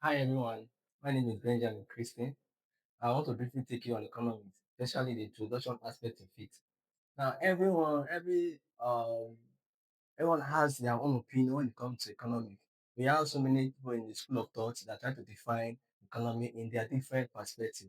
Hi everyone, my name is Benjamin Christine. I want to briefly take you on economics, especially the introduction aspect of it. Now, everyone has their own opinion when it comes to economics. We have so many people in the school of thought that try to define economy in their different perspectives.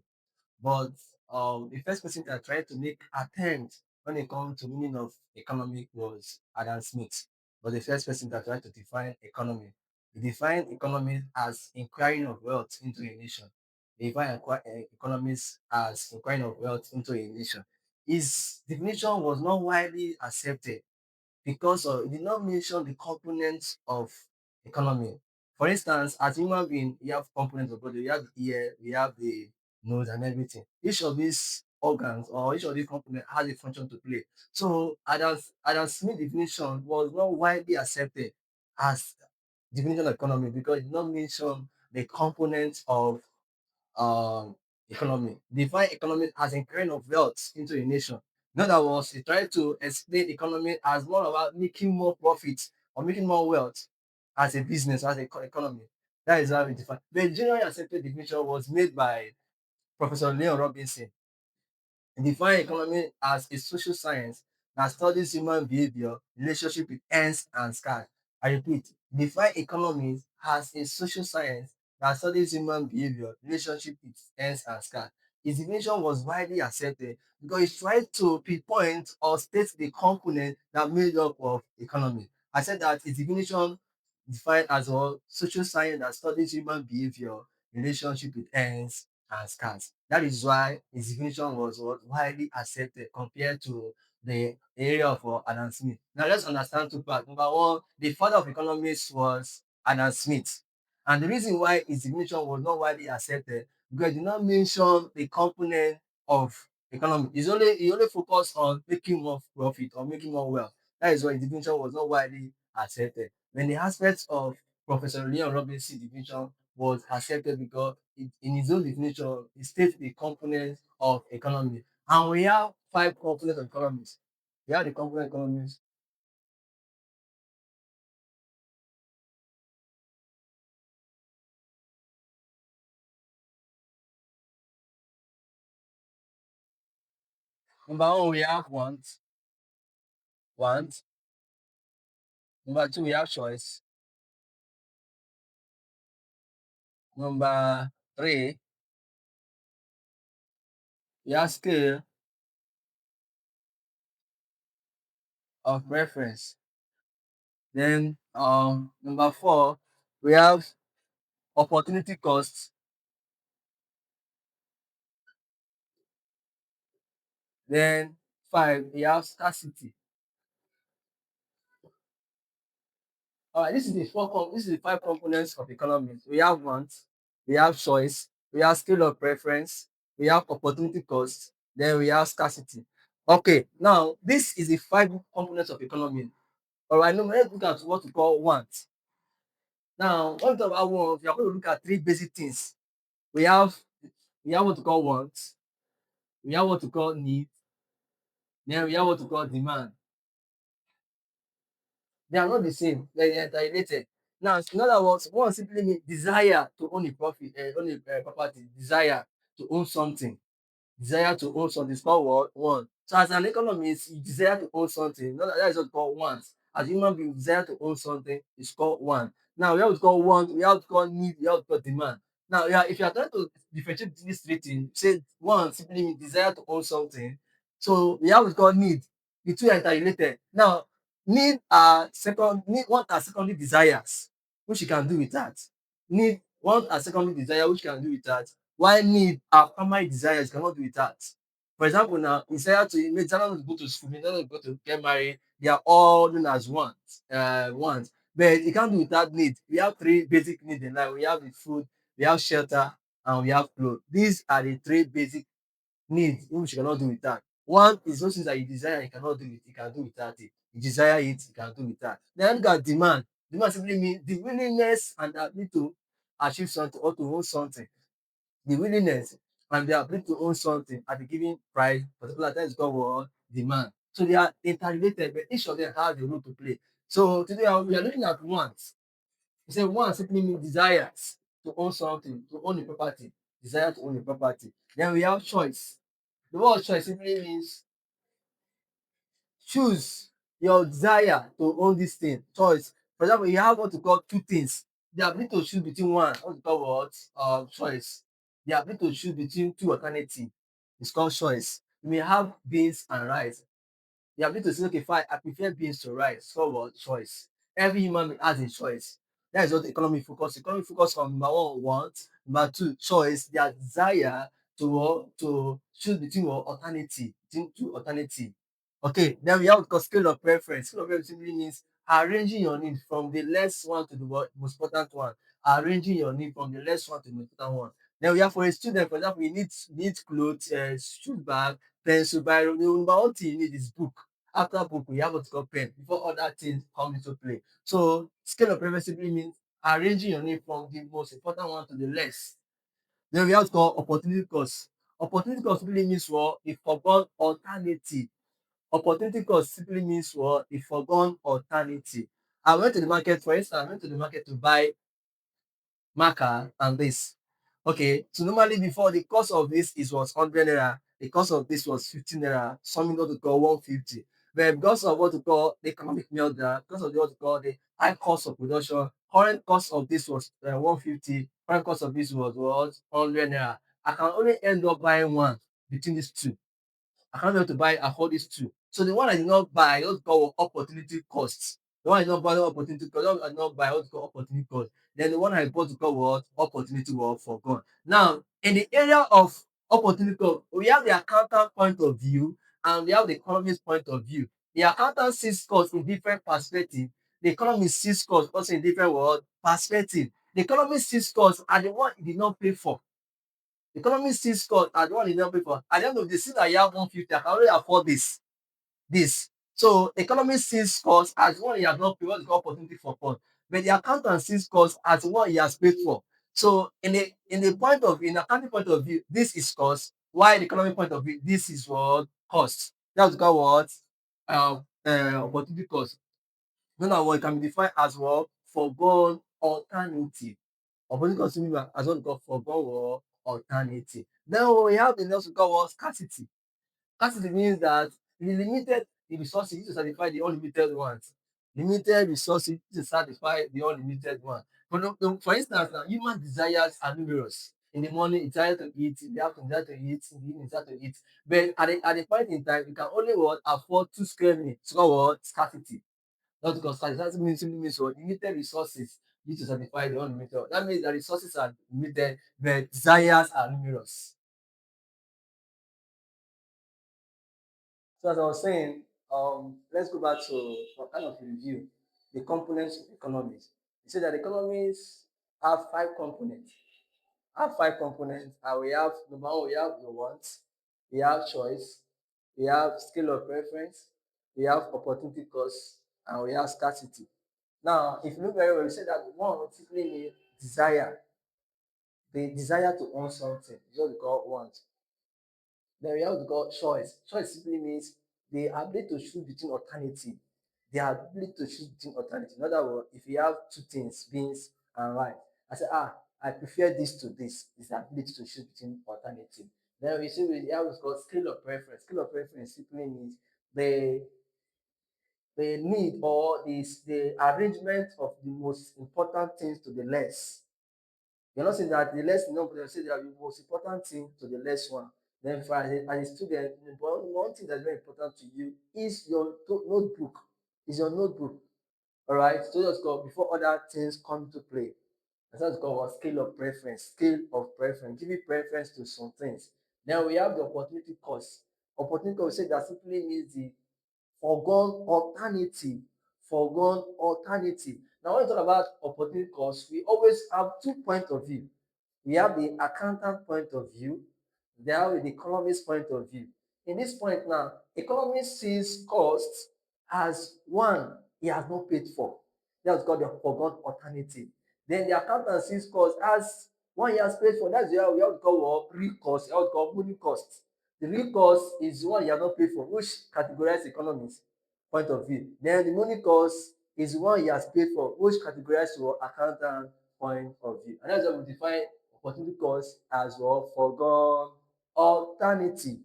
But the first person that tried to make attempt when it comes to meaning of economic was Adam Smith. Was the first person that tried to define economy. He defined economy as inquiring of wealth into a nation. He defined economics as inquiring of wealth into a nation. His definition was not widely accepted because it did not mention the components of economy. For instance, as human being, we have components of body. We have the ear, we have the nose, and everything. Each of these organs or each of these components has a function to play. So Adam Smith definition was not widely accepted as definition of economy because it did not mention the components of um, economy. Define economy as a kind of wealth into a nation. In other words, he tried to explain economy as more about making more profit or making more wealth as a business, as a economy. That is how we define. The generally accepted definition was made by Professor Leon Robinson. Define economy as a social science that studies human behavior, relationship with ends and scars. I repeat, define economy as a social science that studies human behavior, relationship with ends and scars. His definition was widely accepted because he tried to pinpoint or state the component that made up of economy. I said that his definition defined as a social science that studies human behavior, relationship with ends and scars. That is why his definition was widely accepted compared to the area of Adam Smith. Now let's understand two parts. Number one, the father of economics was Adam Smith. And the reason why his definition was not widely accepted because he did not mention the component of economy. He only focused on making more profit or making more wealth. That is why his definition was not widely accepted. When the aspects of Professor Leon Robinson's definition was accepted because in his own definition, it states the components of economy. And we have five components of economies. We have the component economies. Number one, we have want. Number two, we have choice. Number three, we have scale of preference. Then number four, we have opportunity costs. Then five, we have scarcity. All right, this is the five components of economy. We have want, we have choice, we have scale of preference, we have opportunity cost, then we have scarcity. Okay, now this is the five components of economy. All right, now let's look at what we call want. Now, when we talk about want, we are going to look at three basic things. We have we have what we call want, we have what we call need, then we have what we call demand. They are not the same. They are related. Now, in other words, one simply means desire to own a profit, own a property, desire to own something, desire to own something. It's called what? Want. So, as an economist, you desire to own something. No, that is what called want. As human being, desire to own something is called want. Now, we have to call want, we have to call need, we have to call demand. Now, yeah, if you are trying to differentiate these three things, say want simply means desire to own something. So, we have to call need. The two are interrelated. Now, need want are secondary desires, which you can do with that. Need want are secondary desire, which you can do with that. While need are primary desires, you cannot do with that. For example, now desire to go to school, desire to go to get married, they are all known as wants. But you can't do without need. We have three basic needs in life. We have the food, we have shelter, and we have clothes. These are the three basic needs which you cannot do without. One is those things that you desire, you cannot do it, you can do without it. You desire it, you can do without. Then look at demand. Demand simply means the willingness and the ability to achieve something or to own something. The willingness and the ability to own something at a given price, particular time is called what? Demand. So they are interrelated, but each of them has a role to play. So today we are looking at wants. You say wants simply means desires. to own something, to own a property, desire to own a property. Then we have choice. The word choice simply means choose your desire to own this thing. Choice. For example, you have what we call two things. The ability to choose between one, what we call what? Choice. The ability to choose between two alternatives is called choice. You may have beans and rice. The ability to say, okay, fine, I prefer beans to rice. So what? Choice. Every human being has a choice. That is what economy focus. Economy focus on number one, want. Number two, choice. Their desire to choose between what alternative, between two alternative. Okay, then we have the scale of preference. Scale of preference simply means arranging your need from the less one to the most important one. Arranging your need from the less one to the most important one. Then we have for a student, for example, you need clothes, shoe bag, pencil, biro. The number one thing you need is book. After book, we have what we call pen before other things come into play. So scale of preference simply means arranging your need from the most important one to the less. Then we have to call opportunity cost. Opportunity cost simply means what a forgone alternative. Opportunity cost simply means what a forgone alternative. I went to the market, for instance, I went to the market to buy marker and this. Okay, so normally before the cost of this is was 100 naira, the cost of this was 15 naira, something what we call 150. But because of what we call the economic meltdown, because of what we call the high cost of production, current cost of this was 150, current cost of this was 100 naira. I can only end up buying one between these two. I can't be able to buy afford these two. So the one I did not buy, what we call opportunity costs. The one I did not buy opportunity cost, the one I did not buy what we call opportunity cost. Then the one I bought to call what opportunity was forgone. Now, in the area of opportunity cost, we have the accountant point of view and we have the economist point of view. The accountant sees cost in different perspective. The economist sees cost also in different what perspective. The economist sees cost and the one he did not pay for. Economy still score at the one he never pay for. At the end of the season, I have 150. I can only afford this. This. So economy still scores as one he has not paid what is called opportunity for fund. But the accountant still scores as one he has paid for. So in the accounting point of view, this is cost. While the economic point of view, this is what cost. That's called what opportunity cost. Another one can be defined as what forgone alternative. Opposite consumer as what we call forgone or alternative. Then we have the next we call what scarcity. Scarcity means that the limited the resources need to satisfy the unlimited ones. Limited resources to satisfy the unlimited one. For instance, now human desires are numerous. In the morning, you desire to eat, in the afternoon, you desire to eat, in the evening, you desire to eat. But at the point in time, you can only what afford 2 square meters. It's called what scarcity. Not because that simply means what limited resources need to satisfy the unlimited. That means the resources are limited, the desires are numerous. So as I was saying, let's go back to what kind of review the components of economics. You say that economics have five components. Have five components, and we have number one, we have the wants, we have choice, we have scale of preference, we have opportunity cost, and we have scarcity. Now, if you look very well, you say that one simply means desire, the desire to own something, is what we call want. Then we have what we call choice. Choice simply means the ability to choose between alternative. The ability to choose between alternative. In other words, if you have two things, beans and rice, I say, I prefer this to this. It's the ability to choose between alternative. Then we see we have what's called scale of preference. Scale of preference simply means the the need or is the arrangement of the most important things to the less. You're not saying that the less number, you say that the most important thing to the less one. Then for as a student, one thing that's very important to you is your notebook. Is your notebook. All right. So just go before other things come to play. That's what's called a scale of preference. Scale of preference. Give it preference to some things. Then we have the opportunity cost. Opportunity cost, we say that simply means the forgone alternative. Forgone alternative. Now, when we talk about opportunity cost, we always have 2 points of view. We have the accountant point of view, then have the economist point of view. In this point now, economist sees costs as one he has not paid for. That's called the forgone alternative. Then the accountant sees cost as one he has paid for. That's where we have to call what real cost, we have to call money cost. The real cost is the one you have not paid for, which categorize economists point of view. Then the money cost is the one he has paid for, which categorize your accountant point of view. And that's why we define opportunity cost as well foregone alternative.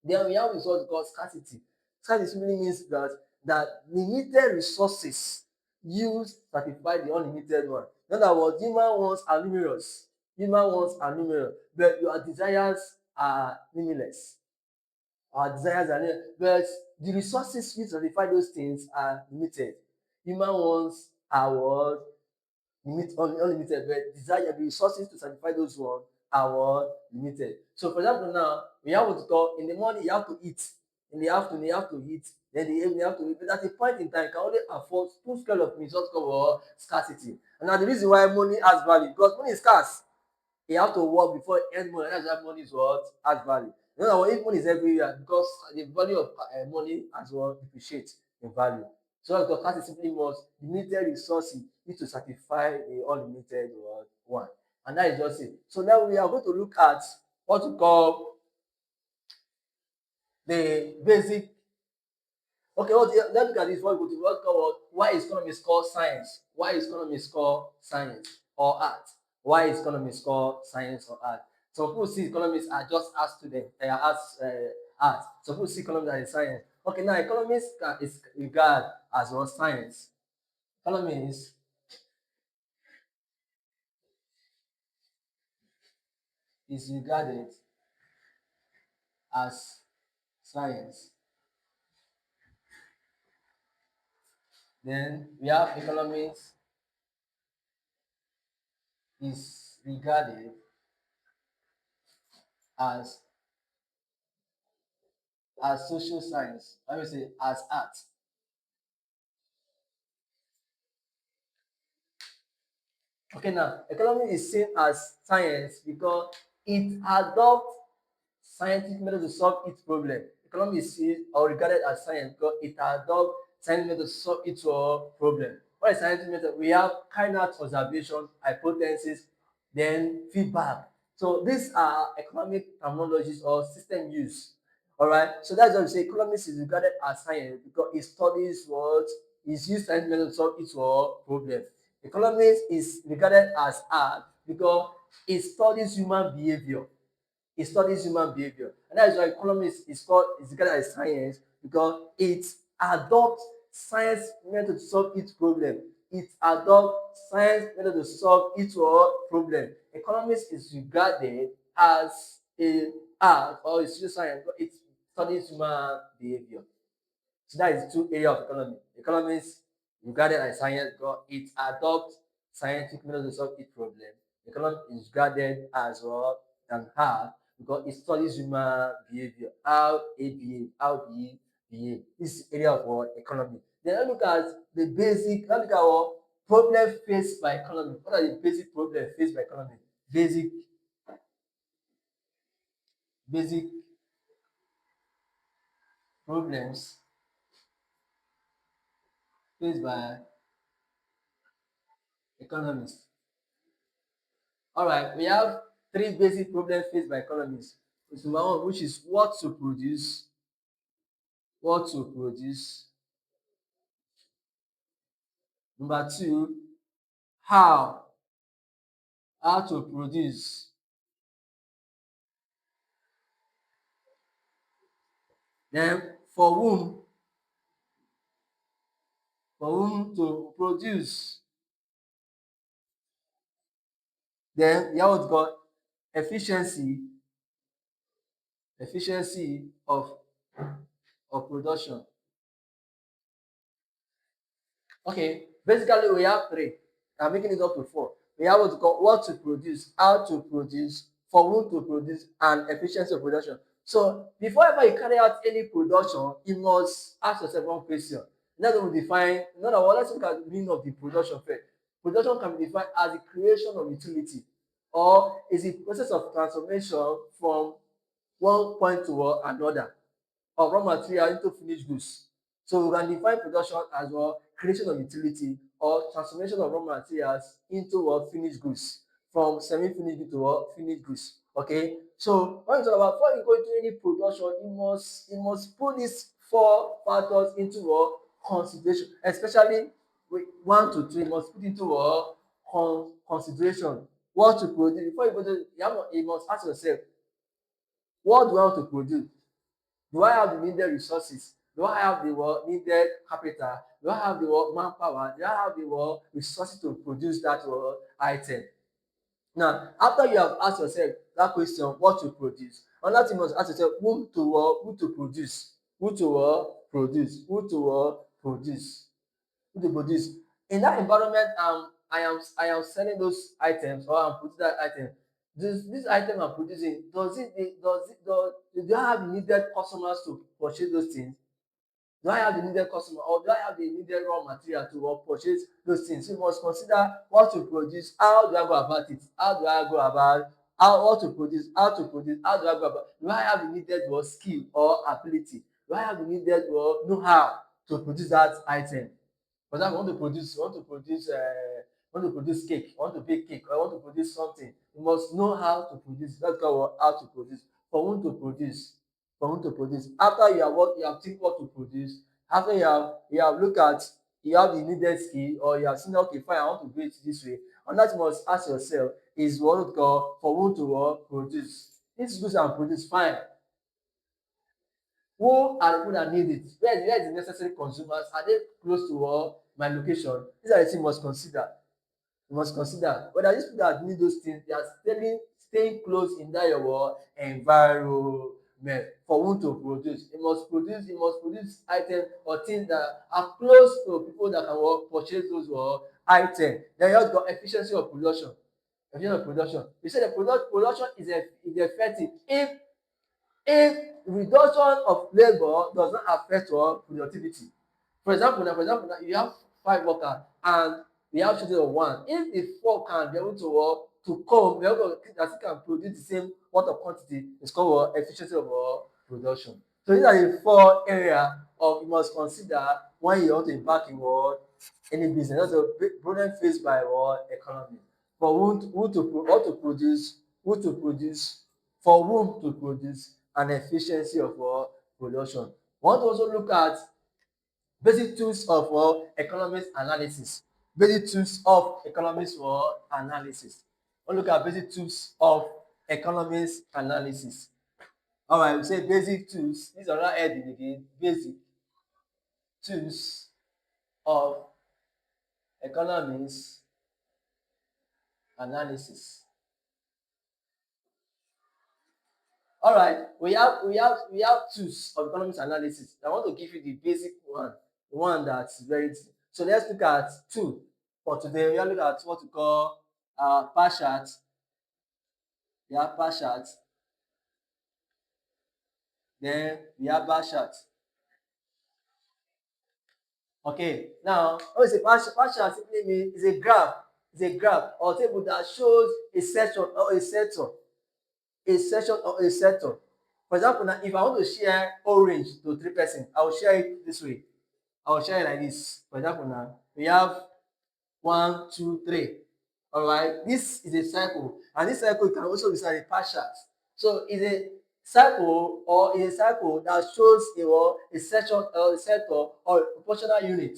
Then we have what called scarcity. Scarcity simply means that limited resources used satisfy the unlimited one. In other words, human wants are numerous. Human wants are numerous, but your desires are limitless. Our desires are limited, but the resources used to satisfy those things are limited. Human wants are what? Unlimited, but desire the resources to satisfy those ones are what? Limited. So for example now, we have what to call in the morning you have to eat, in the afternoon you have to eat, then in the evening you have to eat, but at a point in time you can only afford two scale of means, what's called scarcity. And now the reason why money has value, because money is scarce. You have to work before you earn money. That's why money is what has value. You know, if money is everywhere, because the value of money as well depreciates in value. So the class is simply most limited resources need to satisfy the unlimited one. And that is just it. So now we are going to look at what we call the basic. Okay, let's look at this. What we go to what called why is economics called science? Why is economics called science or art? Why is economics called science or art? Some people see economics are just as students, they are as art. Some people see economics as a science. Okay, now economics is regarded as well science. Economics is regarded as science. Then we have economics is regarded as social science. Let me say as art. Okay, now economy is seen as science because it adopts scientific method to solve its problem. Economy is seen or regarded as science because it adopts scientific method to solve its problem. What is scientific method? We have carrying out observation, hypothesis, then feedback. So these are economic terminologies or system use. All right. So that's why we say economics is regarded as science because it studies what is used scientific method to solve its problem. Economics is regarded as art because it studies human behavior. It studies human behavior. And that is why economics is regarded as science because it adopts science method to solve its problem. It adopts science method to solve its problem. Economics is regarded as a art or a social science, but it studies human behavior. So that is two areas of economy. Economics regarded as science because it adopts scientific methods to solve its problem. Economics is regarded as well an art because it studies human behavior, how it behave, how we behave. This is area of our economy. Then let's look at the basic, let's look at our problem faced by economy. What are the basic problems faced by economy? Basic, basic problems faced by economists. All right, we have three basic problems faced by economists. Number one, which is what to produce. Number two, how to produce. Then for whom to produce. Then we have what called efficiency, efficiency of production. Okay, basically we have three. I'm making it up to four. We have what to call what to produce, how to produce, for whom to produce, and efficiency of production. So before ever you carry out any production, you must ask yourself one question. Let us define. In other words, let's look at the meaning of the production first. Production can be defined as the creation of utility, or is the process of transformation from one point to another of raw material into finished goods. So we can define production as well creation of utility or transformation of raw materials into what finished goods from semi-finished goods to what finished goods. Okay. So when you talk about before you go into any production, you must put these four factors into what consideration, especially with one to three, you must put into what consideration. What to produce before you go to you must ask yourself, what do I want to produce? Do I have the needed resources? Do I have the needed capital? Do I have the manpower? Do I have the resources to produce that item? Now, after you have asked yourself that question, what to produce, another thing you must ask yourself, who to produce, who to produce, who to produce, who to produce. In that environment, I am selling those items or I'm producing that item. This item I'm producing, do I have the needed customers to purchase those things? Do I have the needed customer or do I have the needed raw material to purchase those things? You must consider what to produce, how do I go about it, how do I go about how what to produce, how do I go about, do I have the needed skill or ability, do I have the needed know-how to produce that item? For example, want to produce cake, want to bake cake, or want to produce something. You must know how to produce. That's called how to produce. For whom to produce, for whom to produce. After you have think what to produce. After you have look at you have the needed skill, or you have seen okay fine I want to do it this way. And that you must ask yourself is what we call for whom to produce. This goods and produce fine. Who are the people that need it? Where is the necessary consumers? Are they close to my location? These are the things you must consider. You must consider whether these people that need those things, they are staying close in that your environment for whom to produce. You must produce items or things that are close to people that can purchase those items. Then you have got efficiency of production. Efficiency of production. You say the production is effective if reduction of labour does not affect your productivity. For example now you have 5 workers and we have shortage of one. If the 4 can be able to come be able to that can produce the same water quantity, it's called efficiency of production. So these are the 4 area of you must consider when you want to embark in any business. That's a big problem faced by economy. For what to produce, who to produce, for whom to produce, and efficiency of production. We want to also look at basic tools of economics analysis. Basic tools of economics analysis. We look at basic tools of economics analysis. All right, we say basic tools. These are not heading again. Basic tools of economics analysis. All right, we have tools of economics analysis. I want to give you the basic one, the one that's very. So let's look at two for today. We are looking at what we call bar chart. We have bar chart. Then we have bar chart. Okay, now what is a bar chart? Simply means is a graph. It's a graph or table that shows a section or a sector, a section or a sector. For example, now if I want to share orange to 3 persons, I will share it this way. I will share it like this. For example, now we have 1, 2, 3. All right, this is a cycle, and this cycle can also be seen in pie chart. So it's a cycle or is a cycle that shows a section or a sector or a proportional unit.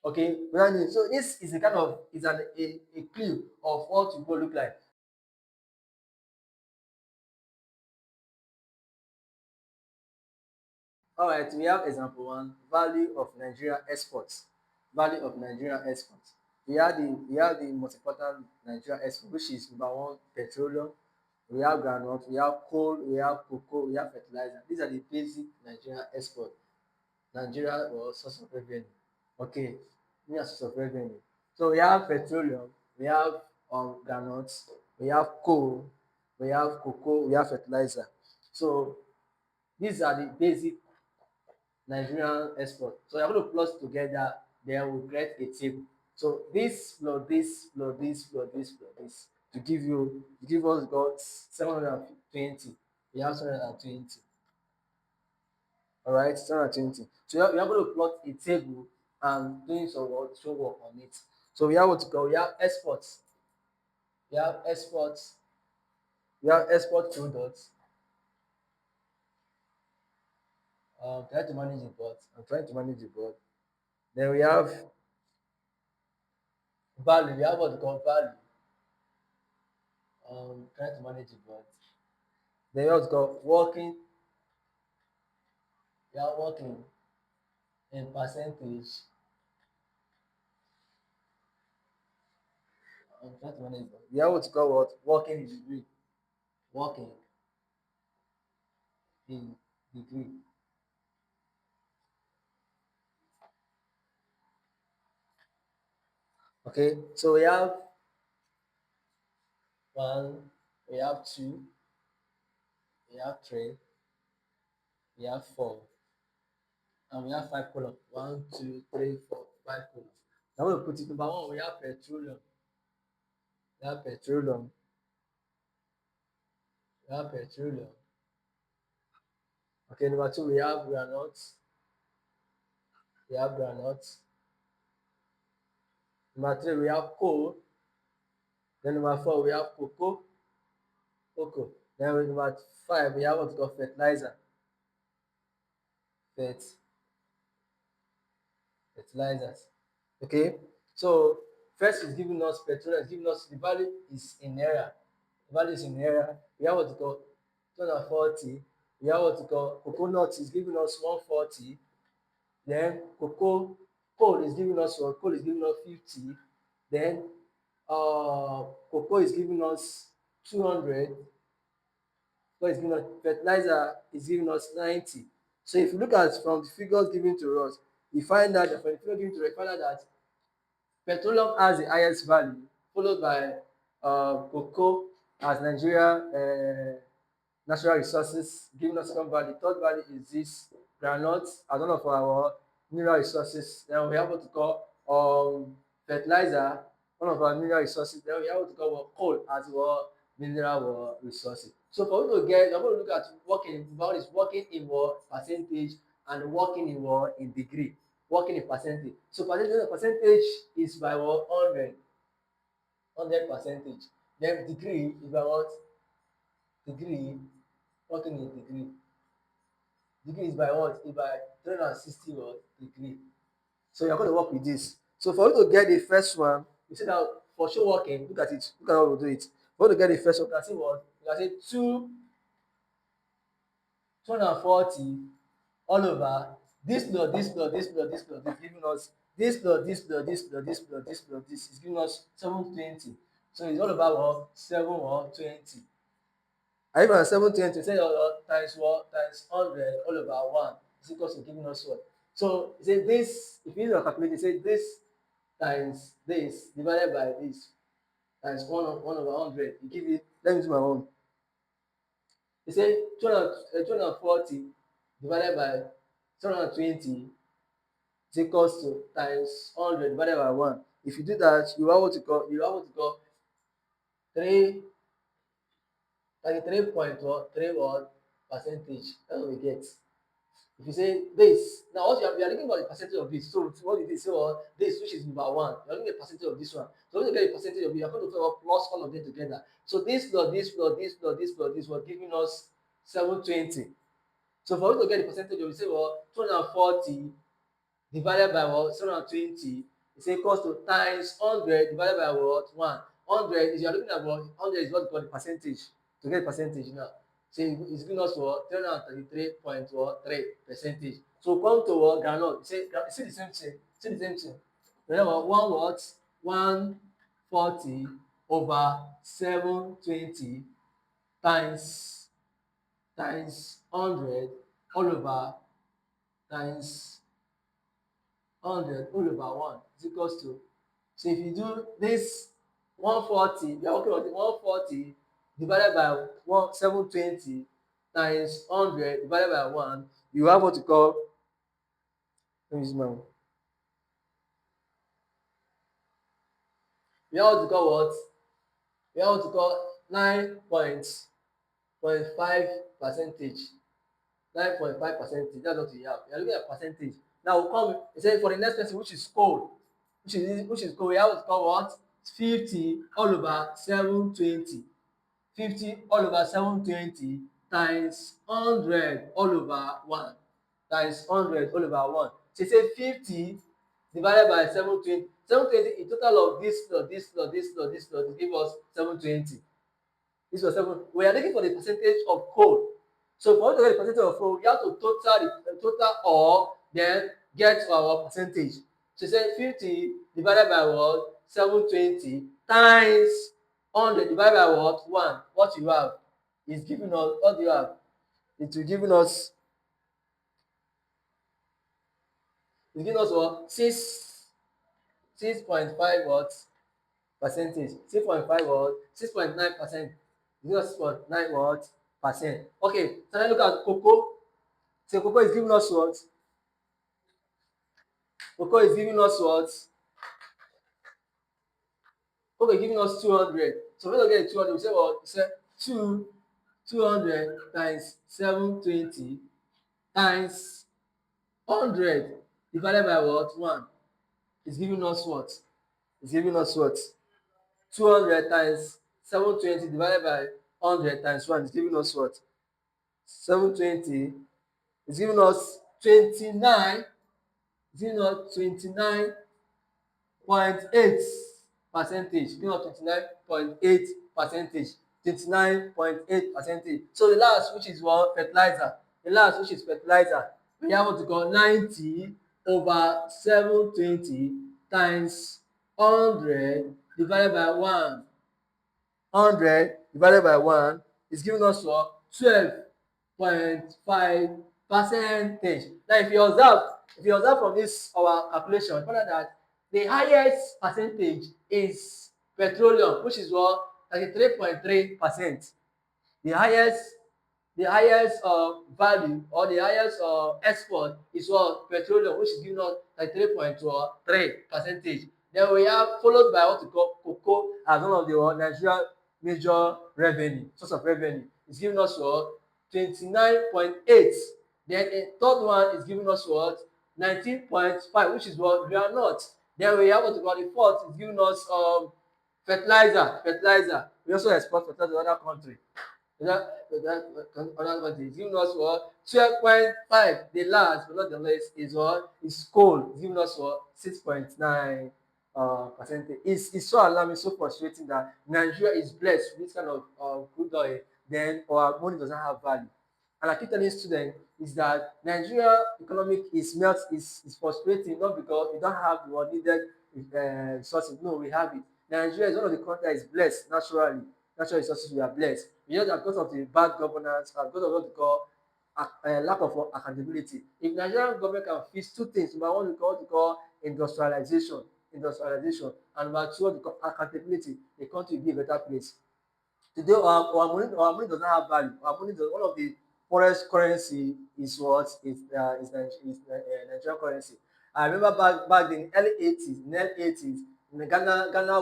Okay, so this is a kind of a clue of what it will look like. All right, we have example one, value of Nigeria exports. Value of Nigeria exports. We have the most important Nigeria export, which is number one, petroleum. We have groundnut, we have coal, we have cocoa, we have fertilizer. These are the basic Nigeria export. Nigeria or source of revenue. Okay, we are source of revenue. So we have petroleum, we have groundnuts, we have coal, we have cocoa, we have fertilizer. So these are the basic Nigerian export. So you're going to plot together, then we'll create a table. So this plus this plus this plus this plus this to give us got 720. We have 720. All right, 720. So you're going to plot a table and doing some work, show work on it. So we have what to go. We have exports. We have exports. We have export products. Trying to manage the board. I'm trying to manage the board. Then we have value, we have what we call value. Trying to manage it, but then we have what we call working. We are working in percentage. Trying to manage it. We have what we call what working in degree. Working in degree. Okay, so we have one, we have two, we have three, we have four, and we have five columns. One, two, three, four, five columns. Now we put it number one, we have petroleum. We have petroleum. We have petroleum. Okay, number two, we have granules. We have granules. Number three, we have coal. Then number four, we have cocoa. Then with number five, we have what we call fertilizer. Fet, fertilizers. Okay, so first is giving us petroleum, is giving us the value is in naira. The value is in naira. We have what we call 240. We have what we call coconut is giving us 140. Then coal is giving us what? Coal is giving us 50. Then cocoa is giving us 200. What is giving us fertilizer is giving us 90. So if you look at from the figures given to us, you find out that from the figure given to us, you find out that petroleum has the highest value, followed by cocoa as Nigeria natural resources, giving us second value. Third value is this groundnut as one of our mineral resources. Then we have what we call fertilizer, one of our mineral resources. Then we have what we call coal as well mineral resources. So for you to get, I'm going to look at working. What is working in what percentage and working in what in degree. Working in percentage. So percentage is by what 100 percentage. Then degree is by what degree working in degree. Degree is by what? Is by 360 what degree. So you're going to work with this. So for you to get the first one, you see that for sure working, look at it, look at how we do it. For you to get the first one, you can see what? You can say 240 all over this plus this plus this plus this plus this giving us this plus this plus this plus this plus this plus this is giving us 720. So it's all about what? 720. And even at 720, say times what? Times 100 all over 1 is equal to giving us what? So say this, if you use your calculator, say this times this divided by this times 1 over 100, you give it, let me do my own. You say 240 divided by 220 is equals to times 100 divided by 1. If you do that, you have what you call 3 33.31 percentage. That's what we get. If you say this, now what you are looking for the percentage of this. So what you did say, this which is number one, you are looking at the percentage of this one. So when you get the percentage of it, you are going to plus all of them together. So this plus this plus this plus this plus this was giving us 720. So for you to get the percentage of it, say 240 divided by what? 720 is equals to times 100 divided by what? 1. 100 is you are looking at what? 100 is what we call the percentage. To get percentage now. So it's giving us what? 333.3 percentage. So come to what? Groundnut. See the same thing. See the same thing. Remember, 1 what? 140 over 720 times 100 all over times 100 all over 1 is equals to. So if you do this 140, we are working on it 140 divided by 720 times 100 divided by 1, you have what you call, let me use my one. We have what you call what? We have what you call 9.5 percentage. 9.5 percentage. That's what we have. We are looking at percentage. Now we'll come, it says for the next person, which is coal. Which is coal, we have what call what? 50 all over 720. 50 all over 720 times 100 all over 1. Times 100 all over 1. So you say 50 divided by 720. 720 in total of this plus this plus this plus this plus this give us 720. This was 7. We are looking for the percentage of coal. So for us to get the percentage of coal, we have to total or then get our percentage. So say 50 divided by what? 720 times 100 divided by what? 1. What you have is giving us, what do you have? It will giving us, it's giving us what? 6.5 what? Percentage. 6.5 what? 6.9%. 6.9 what? Percent. Okay, so let's look at cocoa. So cocoa is giving us what? Cocoa is giving us what? Cocoa is giving us 200. So when we get 200, we say what? We say 200 times 720 times 100 divided by what? 1. It's giving us what? It's giving us what? 200 times 720 divided by 100 times 1 is giving us what? 720 is giving us 29. It's giving us 29.8 percentage. Giving us 29.8 percentage. 29.8 percentage. So the last, which is what? Fertilizer. The last, which is fertilizer, we have what we call 90 over 720 times 100 divided by 1. 100 divided by 1 is giving us what? 12.5 percentage. Now if you observe from this our calculation, you find out that the highest percentage is petroleum, which is what? 33.3%. The highest value or the highest export is what? Petroleum, which is giving us 33.3 percentage. Then we have followed by what we call cocoa as one of the Nigeria major revenue, source of revenue. It's giving us what? 29.8. Then a third one is giving us what? 19.5, which is what? Groundnut. Then we have what we call the fourth is giving us fertilizer. We also export fertilizer to other country. Other country is giving us what? 12.5. The last but not the least is what? Is coal. It's giving us what? 6.9 percentage. It's so alarming, so frustrating that Nigeria is blessed with this kind of crude oil, then our money doesn't have value. And I keep telling students is that Nigeria economic is frustrating, not because we don't have the needed resources. No, we have it. Nigeria is one of the countries that is blessed naturally. Natural resources we are blessed. We know that because of the bad governance and because of what we call lack of accountability. If Nigerian government can fix two things, number one, what we call industrialization, and number two, what we call accountability, the country will be a better place. Today our money does not have value. Our money does one of the poorest currency is what is Nigerian currency. I remember back in early 80s, Ghana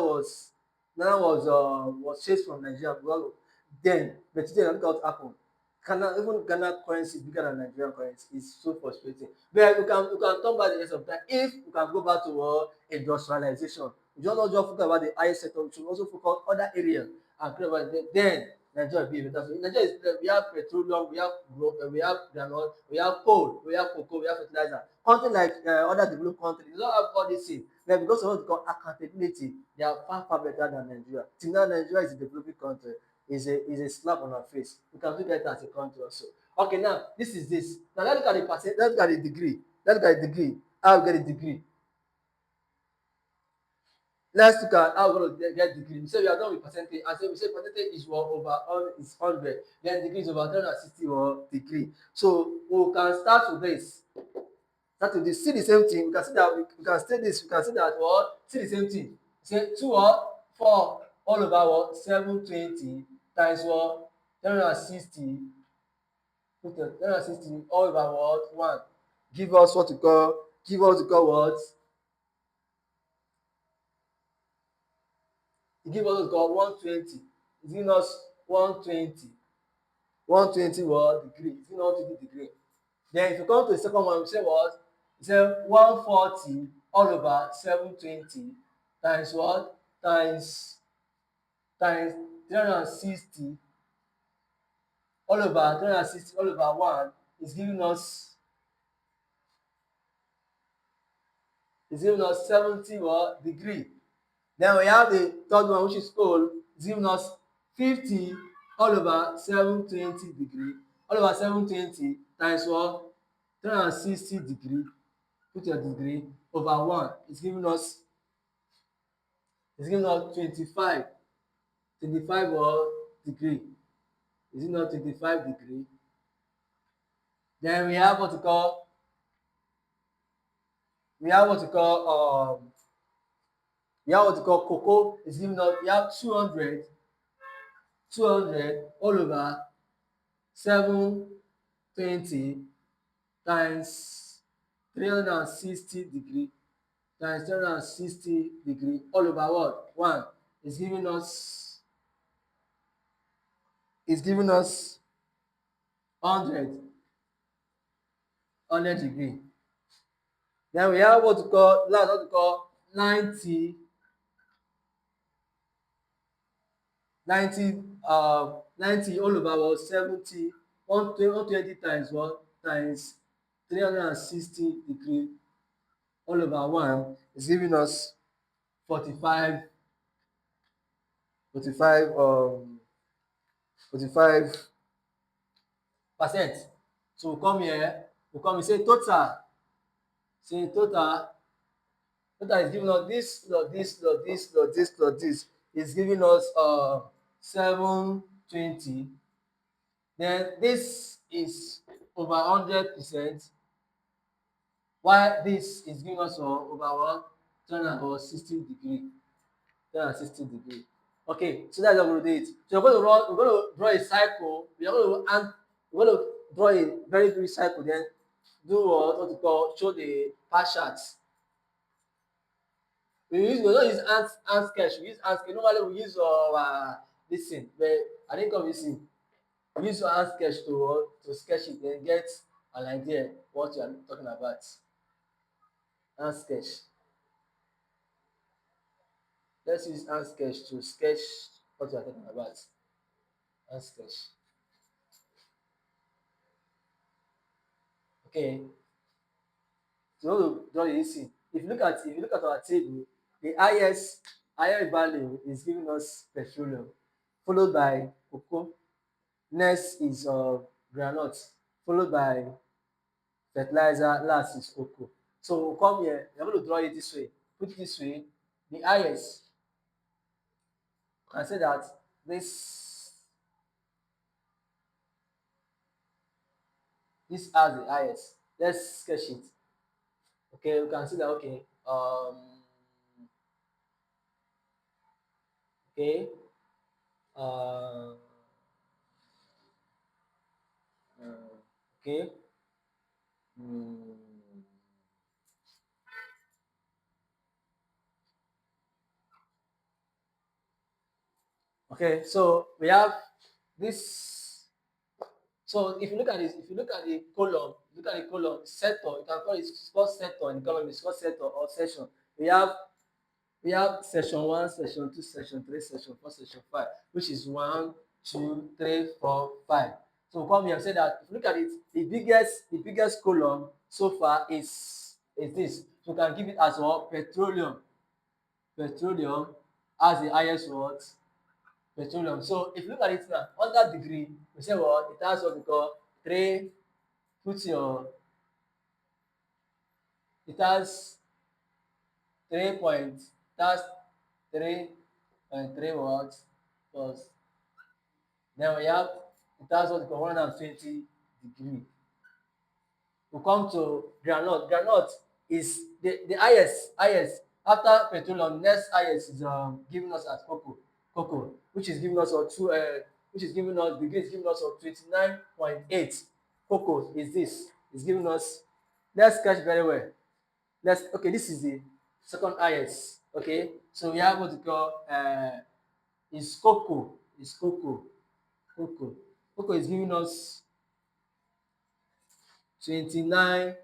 was chased from Nigeria because then, but today look what happened. Ghana currency is bigger than Nigerian currency. It's so frustrating. But we can turn back the rest of time if we can go back to industrialization. We don't not just focus about the high sector, we should also focus on other areas and create about them. Then Nigeria will be a better place. Nigeria is we have petroleum, we have groundnut, we have coal, we have cocoa, we have fertilizer. Country like other developed countries, they don't have all these things. But because of what we call accountability, they are far better than Nigeria. Till now, Nigeria is a developing country. Is a slap on our face. We can do better as a country also. Okay, now this is this. Now let's look at the percent. Let's look at the degree. Let's look at the degree. How we get a degree. Let's look at how we're going to get degree. We say we are done with percentage. And so we say percentage is what over all is 100. Then degree is over 360 or degree. So we can start with this. Start with this. See the same thing. We can see that we can state this. We can see that what? See the same thing. Say 2 or 4 all over what? 720 times what? 360. 360 all over what? 1. Give us what we call. Give us what? Give us what we call 120. It's giving us 120. 120 what? Degree. It's giving us 120 degree. Then if you come to the second one, we say what? We say 140 all over 720 times what? Times 360 all over 1 is giving us is giving us 70 what degree. Then we have the third one, which is cold, is giving us 50 all over 720 degree. All over 720 times what? 360 degree. Put your degree over 1 is giving us 25. 25 what degree. Is it not 25 degree? Then we have what we call cocoa is giving us we have 200 all over 720 times 360 degree times 360 degree all over what? 1 is giving us 100 degree. Then we have what we call 90 all over what? 70 120 times what? Times 360 degree all over 1 is giving us 45 45 45%. So we come here, we come here say total is giving us this plus this plus this plus this plus this is giving us 720. Then this is over 100%, while this is giving us over what? 360 degree. 360 degree. Okay, so that's how we're going to do it. So we're going to draw a cycle. We're going to draw a very brief cycle. Then do what we call show the path charts. We don't use ant sketch. We use ant sketch. Normally we use this thing, but I didn't come this thing. We use ant sketch to sketch it, then get an idea what you are talking about. Ant sketch. Let's use ant sketch to sketch what you are talking about. Ant sketch. Okay. So we want to draw the easy. If you look at our table, the highest value is giving us petroleum, followed by cocoa. Next is groundnut, followed by fertilizer. Last is cocoa. So we'll come here. We're going to draw it this way. Put it this way. The highest, you can say that this has the highest. Let's sketch it. Okay, we can see that. Okay. Okay. Uh, okay. Mm, okay, so we have this. So if you look at the column, sector, you can call it it's called sector in economy, it's called sector or section. We have we have section 1, section 2, section 3, section 4, section 5, which is 1, 2, 3, 4, 5. So we'll come here and say that if you look at it, the biggest column so far is this. So we can give it as well petroleum. Petroleum has the highest what? Petroleum. So if you look at it now, under degree, we say what? It has what we call 3, put your, it has 3 point, that's 3.3 watts plus. Then we have it has what we call 120 degree. We come to groundnut. Groundnut is the highest after petroleum. Next highest is giving us as cocoa, which is giving us which is giving us degree is giving us 29.8. Cocoa is this is giving us. Let's catch very well. Okay, this is the second highest. Okay, so we have what we call is cocoa. Cocoa. Cocoa is giving us 29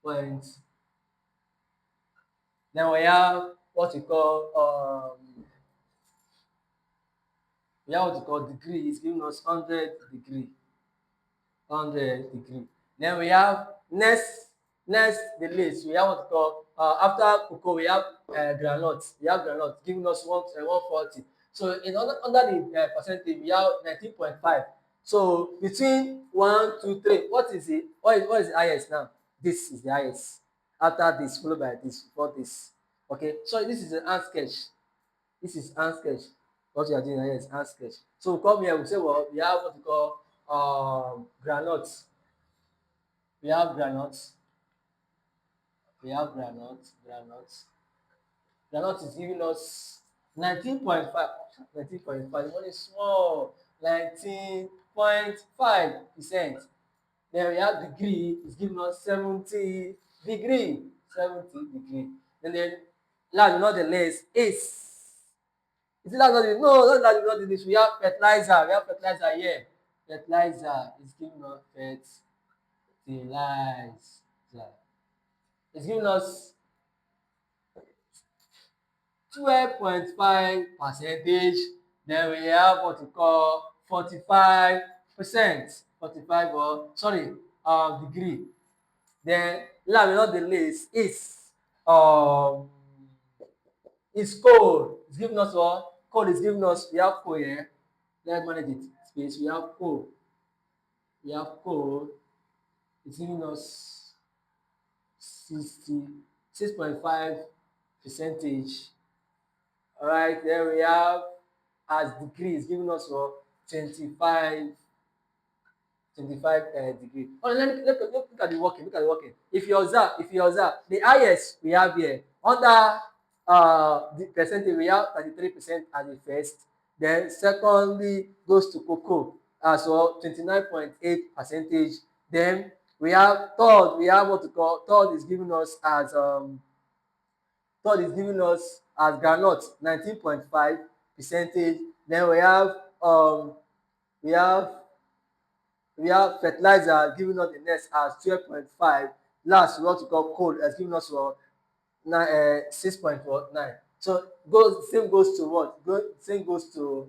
point. Then we have what we call degree is giving us 100 degree. 100 degree. Then we have next Next, the list, we have what we call, after cocoa, we have groundnut. We have groundnut giving us 140. So in under the percentage, we have 19.5. So between 1, 2, 3, what is the highest now? This is the highest. After this, followed by this, before this. Okay, so this is an ant sketch. This is hand sketch. What you are doing here is hand sketch. So we come here, we say, well, we have what we call granules. We have granules. We have granules. Granules. Granules is giving us 19.5. 19.5. The money is small. 19.5%. Then we have degree is giving us 70 degree. 70 degree. And then last but not the least is. You see, that's not the, no, that's not the this. We have fertilizer. We have fertilizer here. Fertilizer is giving us fertilizer. It's giving us 12.5 percentage. Then we have what we call 45%. 45 or sorry, degree. Then last but not the least um is coal. It's giving us what? Coal is giving us, we have coal here. Let's manage it. Space. We have coal. We have coal. It's giving us 66.5 percentage. All right, then we have as degree, it's giving us what 25 degree. Oh, look at the working. Look at the working. If you observe, the highest we have here under the percentage, we have 33% as the first. Then secondly goes to cocoa as well, 29.8 percentage. Then we have third. We have what to call third is giving us as groundnut 19.5 percentage. Then we have we have fertilizer giving us the next as 12.5. Last, we want to call coal as giving us 6.9. So same goes to what? Same goes to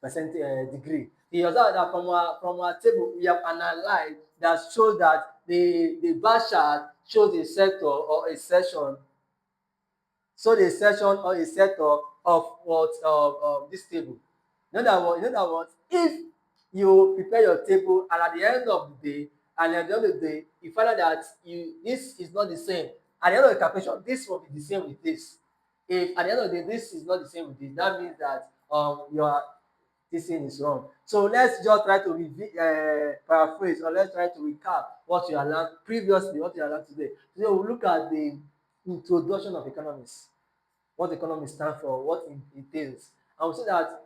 percentage degree. The observe that from our table we have analyzed that shows that the bar chart shows a sector or a section, so the section or a sector of what this table. In other words, if you prepare your table and at the end of the day, you find out that this is not the same. At the end of the calculation, this will be the same with this. If at the end of the day this is not the same with this, that means that your this thing is wrong. So let's just try to paraphrase, or let's try to recap what you learned previously, what you learned today. Today we'll look at the introduction of economics, what economics stand for, what it entails. And we see that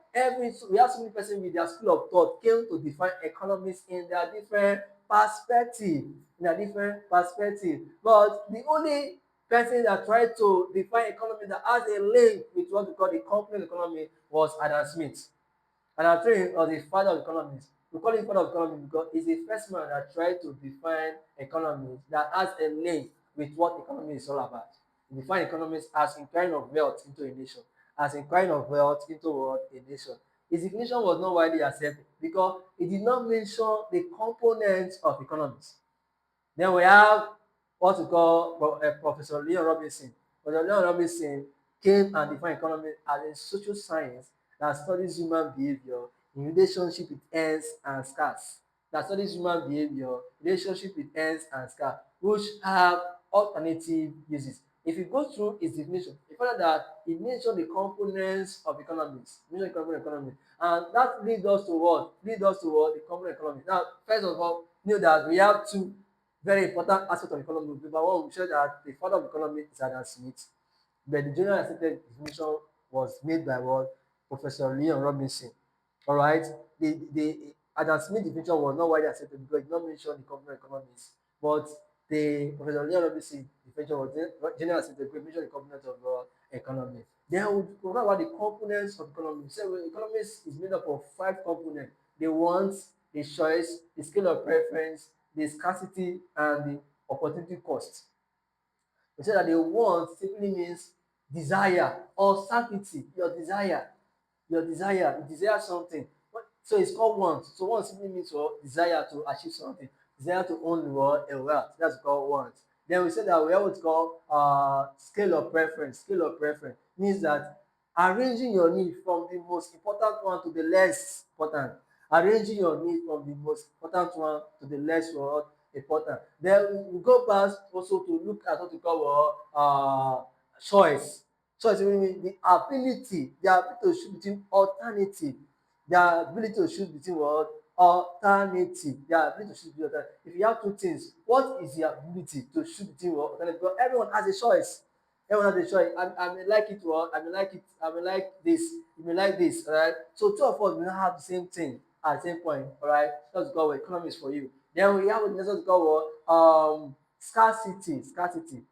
we have so many persons with their school of thought came to define economics in their different perspective. But the only person that tried to define economy that has a link with what we call the complex economy was Adam Smith. And I'm telling you, the father of economics. We call him father of economics because he's the first man that tried to define economy that has a link with what economy is all about. He defined economics as inquiring of wealth into a nation, as inquiring of wealth into what a nation. His definition was not widely accepted because he did not mention the components of economics. Then we have what we call Professor Leon Robinson. Professor Leon Robinson came and defined economy as a social science that studies human behavior in relationship with ends and scars. That studies human behavior, relationship with ends and scars, which have alternative uses. If you go through his definition, you find out that he mentioned the components of economics, and that leads us to what? The component economy. Now, first of all, know that we have two very important aspect of economy. Number one, we show that the father of economy is Adam Smith, but the general accepted definition was made by what? Professor Leon Robinson. All right. The Adam Smith definition was not widely accepted because it did not mention the company economics, but the Professor Leon Robinson definition was general accepted because it mentioned the components of economy. Then we talk about the components of economy. So economics is made up of 5 components: the wants, the choice, the scale of preference, the scarcity, and the opportunity cost. We say that the want simply means desire or certainty. You desire something. So it's called want. So want simply means your desire to achieve something. desire to own what a wealth. That's called want. Then we say that we have what's called scale of preference. Scale of preference means that arranging your need from the most important one to the less important. Arranging your need from the most important one to the less what important. Then we go past also to look at what we call choice. Choice meaning the ability to choose between alternative, their ability to choose between what alternative, their ability to choose between alternative. If you have two things, what is your ability to choose between what alternative? Because everyone has a choice. Everyone has a choice. I may like it what I may like it. I may like this. You may like this. All right. So two of us will not have the same thing at the same point. All right. That's called economics for you. Then we have what is called scarcity. Scarcity.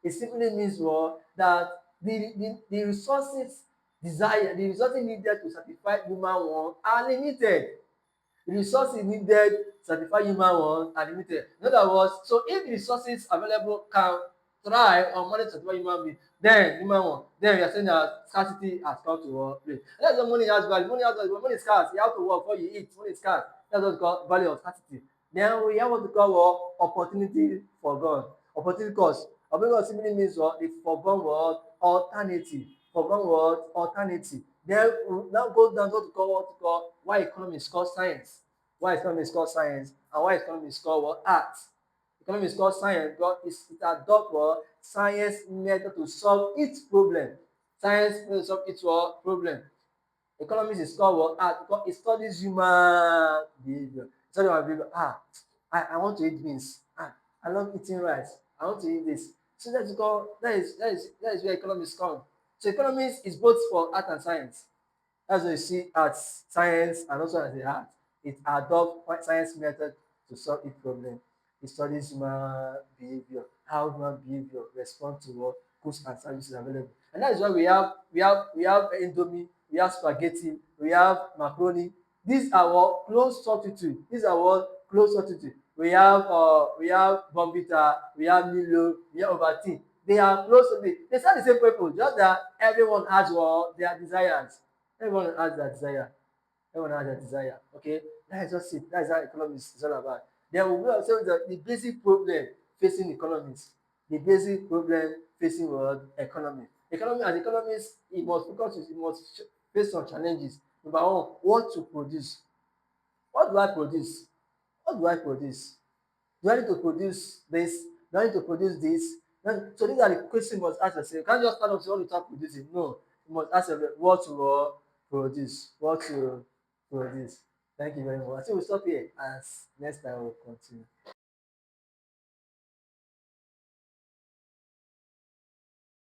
It simply means what that the resources the resources needed to satisfy human want are limited. The resources needed to satisfy human wants are limited. In other words, so if the resources available can thrive on money to satisfy human being, then human want, then we are saying that scarcity has come to what place. And that's what money has value. Money has value. When money is scarce, you have to work before you eat. Money is scarce. That's what we call value of scarcity. Then we have what we call what opportunity forgone. Opportunity cost. Opportunity cost simply means what the forgone word alternative. Forgone word alternative. Then we now go down to what we call why economy is called science. Why economy is called science and why economy is called what art. Economy is called science because it adopt what science method to solve its problem. Science method to solve its what problem. Economics is called what art because it studies human behavior. It studies human behavior. I want to eat beans. I love eating rice. I want to eat this. So that's called that is where economics come. So economics is both for art and science. That's why you see as science and also as the art. It adopts science method to solve its problem. It studies human behavior, how human behavior respond to what goods and services available. And that is why we have indomie, we have spaghetti, we have macaroni. These are what close substitute. These are what close substitute. We have bombita, we have Milo, we have Ovaltine. They are close to me. They serve the same purpose, just that everyone has what their desires. Everyone has their desire. Everyone has their desire. Okay, that is just it. That is how economics is all about. Then we will say the basic problem facing economics. The basic problem facing world economy. Economy as economists, it must focus. It must face on challenges. Number one, what to produce. What do I produce? What do I produce? Do I need to produce this? Do I need to produce this? So these are the questions you must ask yourself. You can't just stand up and say, "Want to start producing." No, you must ask yourself what to produce. What to produce. Thank you very much. I think we'll stop here and next time we'll continue.